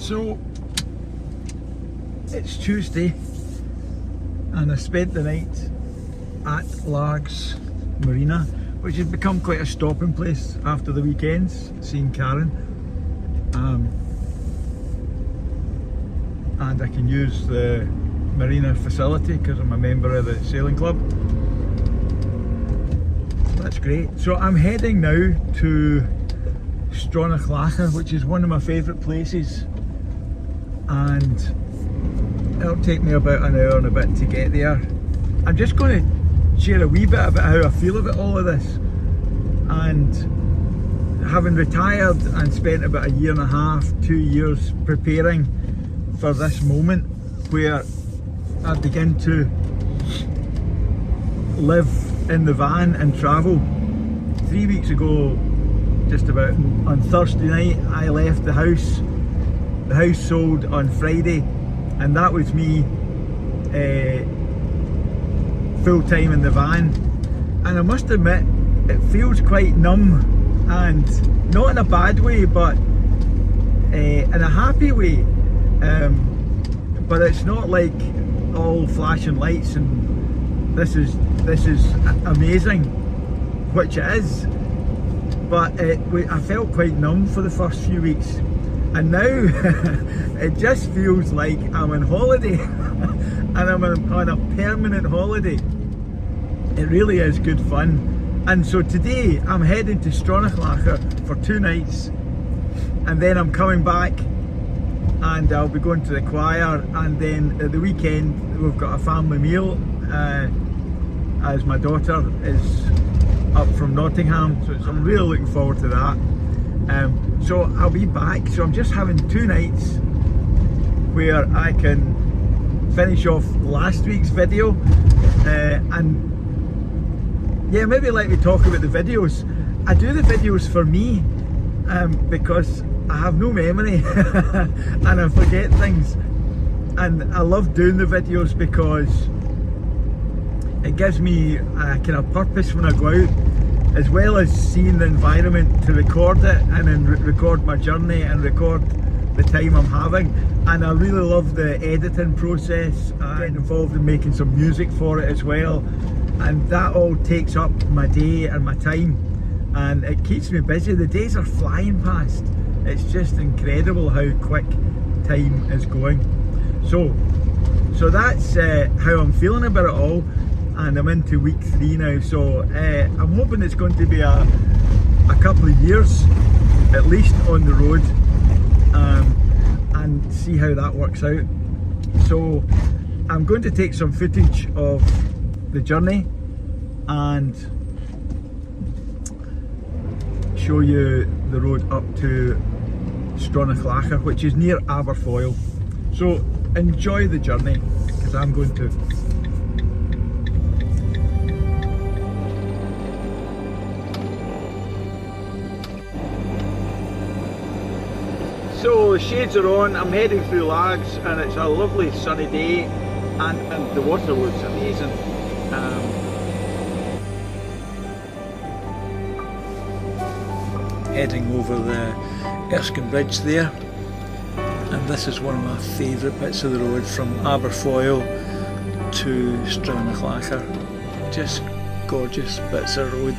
So it's Tuesday and I spent the night at Largs Marina, which has become quite a stopping place after the weekends, seeing Karen. And I can use the marina facility because I'm a member of the sailing club. That's great. So I'm heading now to Stronachlachar, which is one of my favourite places, and it'll take me about an hour and a bit to get there. I'm just going to share a wee bit about how I feel about all of this. And having retired and spent about 1.5 years, 2 years preparing for this moment where I begin to live in the van and travel. 3 weeks ago, just about on Thursday night, I left the house. The house sold on Friday, and that was me full time in the van. And I must admit, it feels quite numb, and not in a bad way, but in a happy way. But it's not like all flashing lights and this is amazing, which it is. But I felt quite numb for the first few weeks, and now it just feels like I'm on holiday and I'm on a permanent holiday. It really is good fun. And so today I'm heading to Stronachlachar for 2 nights, and then I'm coming back and I'll be going to the choir, and then at the weekend we've got a family meal as my daughter is up from Nottingham, so I'm really looking forward to that. So I'll be back, so I'm just having 2 nights where I can finish off last week's video, and yeah, maybe let me talk about the videos. I do the videos for me because I have no memory and I forget things, and I love doing the videos because it gives me a kind of purpose when I go out, as well as seeing the environment, to record it and then record my journey and record the time I'm having. And I really love the editing process. I'm getting involved in making some music for it as well, and that all takes up my day and my time, and it keeps me busy. The days are flying past. It's just incredible how quick time is going. So that's how I'm feeling about it all, and I'm into week 3 now, so I'm hoping it's going to be a couple of years at least on the road, and see how that works out. So I'm going to take some footage of the journey and show you the road up to Stronachlachar, which is near Aberfoyle. So enjoy the journey, because I'm going to. So the shades are on, I'm heading through Largs, and it's a lovely sunny day, and the water looks amazing. Heading over the Erskine Bridge there, and this is one of my favourite bits of the road from Aberfoyle to Stronachlachar. Just gorgeous bits of road.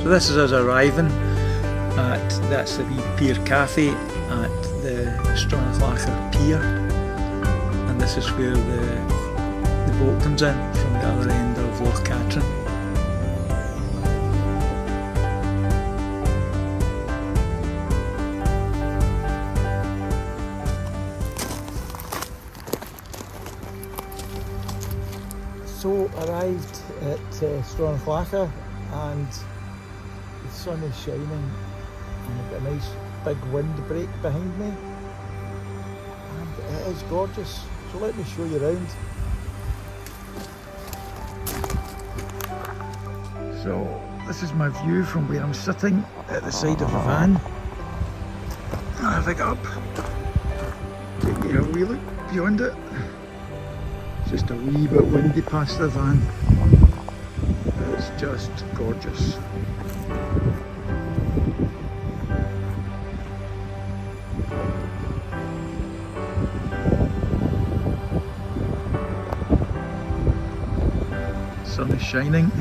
So this is us arriving at, that's the wee pier cafe at the Stronachlachar pier, and this is where the boat comes in from the other end of Loch Catrin. So arrived at Stronachlachar, and the sun is shining, and we've got a nice big windbreak behind me, and it is gorgeous. So let me show you around. So this is my view from where I'm sitting at the side of the van. If I get up, take you a wee look beyond it. It's just a wee bit windy past the van. It's just gorgeous. Sun is shining.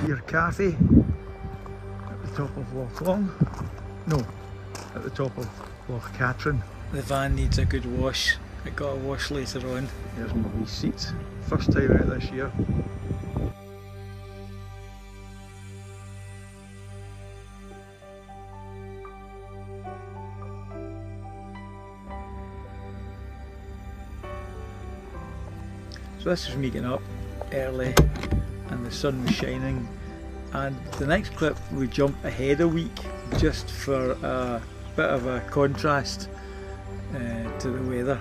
Pier Cafe at the top of Loch Long. No, at the top of Loch Katrin. The van needs a good wash. It got a wash later on. There's my wee seats. First time out this year. So this is me getting up early and the sun was shining, and the next clip we jump ahead a week just for a bit of a contrast to the weather.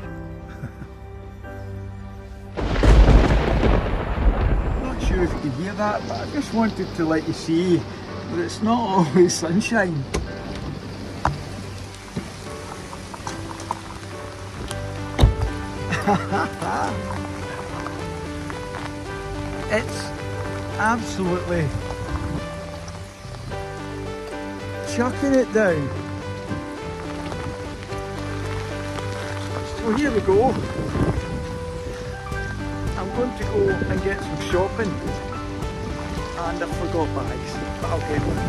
Not sure if you can hear that, but I just wanted to let you see that it's not always sunshine. It's absolutely chucking it down. So here we go. I'm going to go and get some shopping, and I forgot bags, but I'll get them.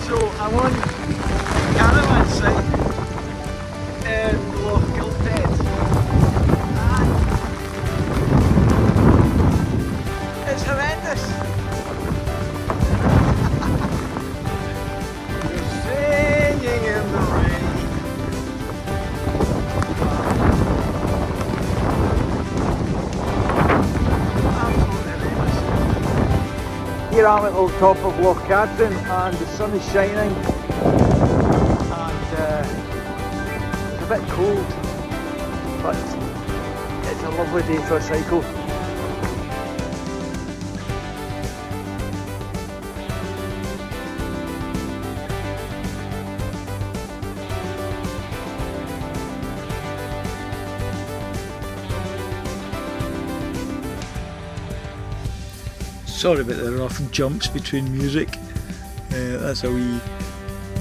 So I'm on caravan site in Loch Gilted, and it's horrendous. You're singing in the rain. Absolutely horrendous. Here I'm at the top of Loch Katrin, and the sun is shining, and it's a bit cold, but it's a lovely day for a cycle. Sorry about the rough jumps between music. That's a wee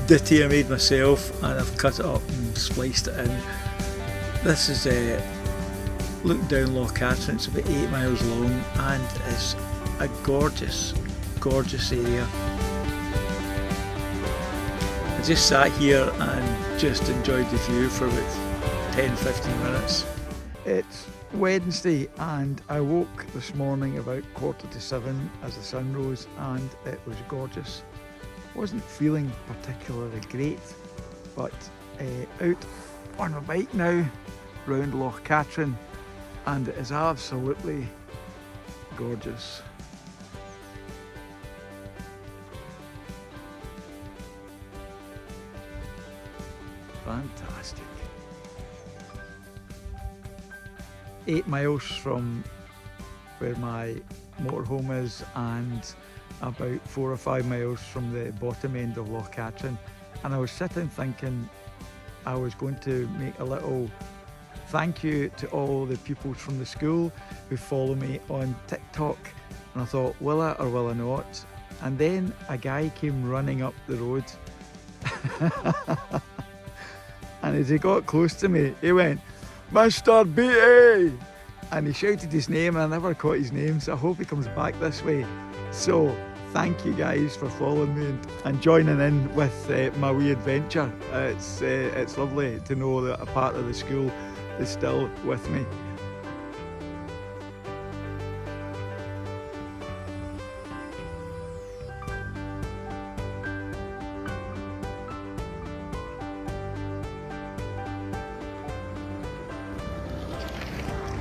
ditty I made myself, and I've cut it up and spliced it in. This is look down Loch Katrin. It's about 8 miles long, and it's a gorgeous, gorgeous area. I just sat here and just enjoyed the view for about 10-15 minutes. It's Wednesday, and I woke this morning about 7:15 as the sun rose, and it was gorgeous. Wasn't feeling particularly great, but out on my bike now round Loch Katrin, and it is absolutely gorgeous. Fantastic. 8 miles from where my motorhome is, and about 4 or 5 miles from the bottom end of Loch Katrin. And I was sitting thinking I was going to make a little thank you to all the pupils from the school who follow me on TikTok, and I thought, will I or will I not? And then a guy came running up the road and as he got close to me, he went, "Mr. BA!" and he shouted his name, and I never caught his name, so I hope he comes back this way. So thank you guys for following me and joining in with my wee adventure. It's lovely to know that a part of the school is still with me.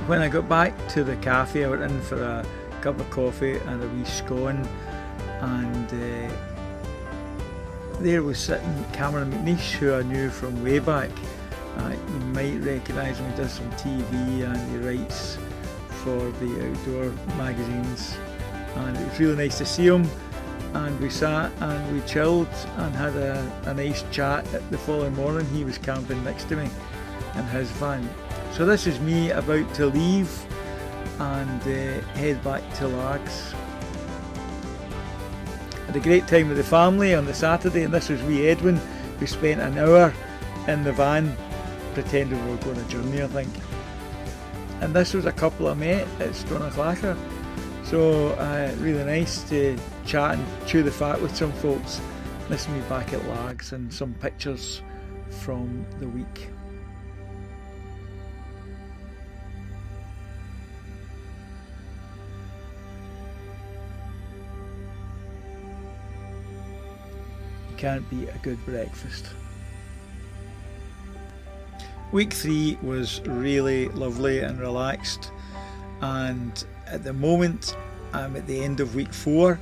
When I got back to the cafe, I went in for a cup of coffee and a wee scone, and there was sitting Cameron McNeish, who I knew from way back. You might recognise him, he does some TV and he writes for the outdoor magazines, and it was really nice to see him, and we sat and we chilled and had a nice chat. The following morning he was camping next to me in his van. So this is me about to leave and head back to Lags. Had a great time with the family on the Saturday, and this was wee Edwin, who spent an hour in the van pretending we were going on a journey, I think. And this was a couple I met at Stronachlachar. So really nice to chat and chew the fat with some folks. This is me back at Lags and some pictures from the week. You can't beat a good breakfast. Week 3 was really lovely and relaxed, and at the moment I'm at the end of week 4.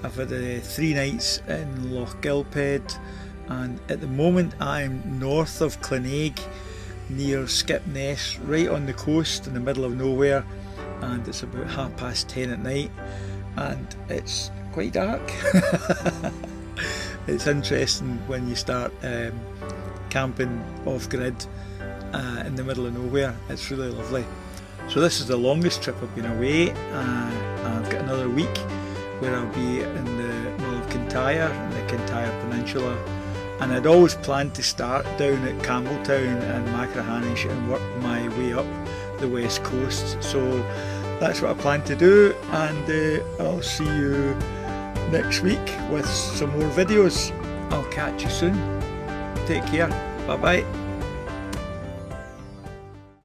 I've had 3 nights in Loch Gilphead, and at the moment I'm north of Clonaigue near Skipness, right on the coast in the middle of nowhere, and it's about 10:30 at night and it's quite dark. It's interesting when you start camping off grid in the middle of nowhere. It's really lovely. So this is the longest trip I've been away. I've got another week where I'll be in the Mull of Kintyre, in the Kintyre Peninsula, and I'd always planned to start down at Campbelltown and Machrihanish and work my way up the west coast. So that's what I plan to do, and I'll see you next week with some more videos. I'll catch you soon. Take care. Bye bye.